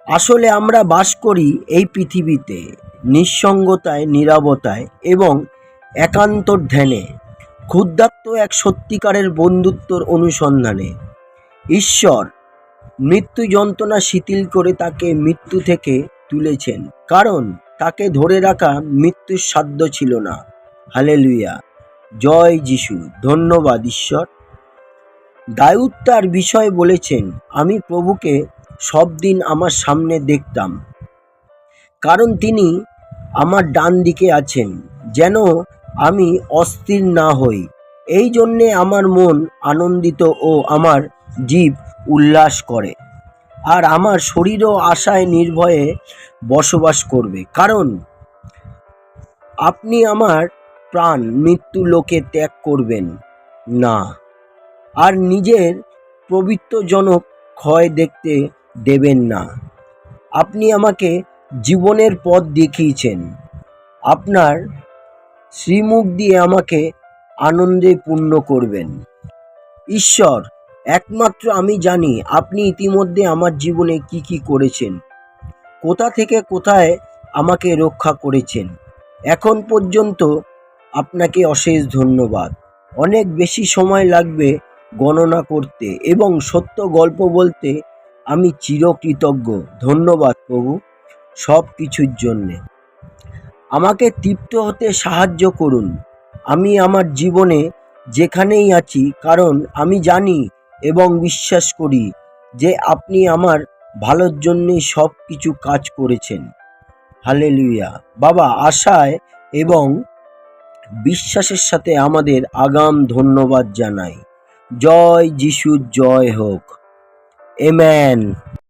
আসলে আমরা বাস করি এই পৃথিবীতে নিঃসঙ্গতায়, নীরবতায় এবং একান্তর ধ্যানে, ক্ষুদ্রাত্ম এক সত্যিকারের বন্ধুত্বর অনুসন্ধানে। ঈশ্বর মৃত্যু যন্ত্রণা শিথিল করে তাকে মৃত্যু থেকে তুলেছেন, কারণ তাকে ধরে রাখা মৃত্যুর সাধ্য ছিল না। হালেলুয়া, জয় যিশু। ধন্যবাদ ঈশ্বর। দাউদ তার বিষয়ে বলেছেন, আমি প্রভুকে সব দিন আমার সামনে দেখতাম, কারণ তিনি আমার ডান দিকে আছেন, যেন আমি অস্থির না হই। এই জন্যে আমার মন আনন্দিত ও আমার জীব উল্লাস করে, আর আমার শরীরও আশায় নির্ভয়ে বসবাস করবে, কারণ আপনি আমার প্রাণ মৃত্যু লোকে ত্যাগ করবেন না, আর নিজের পবিত্রজনক ক্ষয় দেখতে দেবেন না। আপনি আমাকে জীবনের পথ দেখিয়েছেন, আপনার শ্রীমুখ দিয়ে আমাকে আনন্দে পূর্ণ করবেন। ঈশ্বর, একমাত্র আমি জানি আপনি ইতিমধ্যে আমার জীবনে কি কি করেছেন, কোথা থেকে কোথায় আমাকে রক্ষা করেছেন। এখন পর্যন্ত আপনাকে অশেষ ধন্যবাদ। অনেক বেশি সময় লাগবে গণনা করতে এবং সত্য গল্প বলতে। আমি চিরকৃতজ্ঞ। ধন্যবাদ প্রভু, সব কিছুর জন্যে। আমাকে তৃপ্ত হতে সাহায্য করুন আমি আমার জীবনে যেখানেই আছি, কারণ আমি জানি এবং বিশ্বাস করি যে আপনি আমার ভালোর জন্যই সব কিছু কাজ করেছেন। হালেলুয়া। বাবা, আশায় এবং বিশ্বাসের সাথে আমাদের আগাম ধন্যবাদ জানাই। জয় যিশুর জয় হোক। আমেন।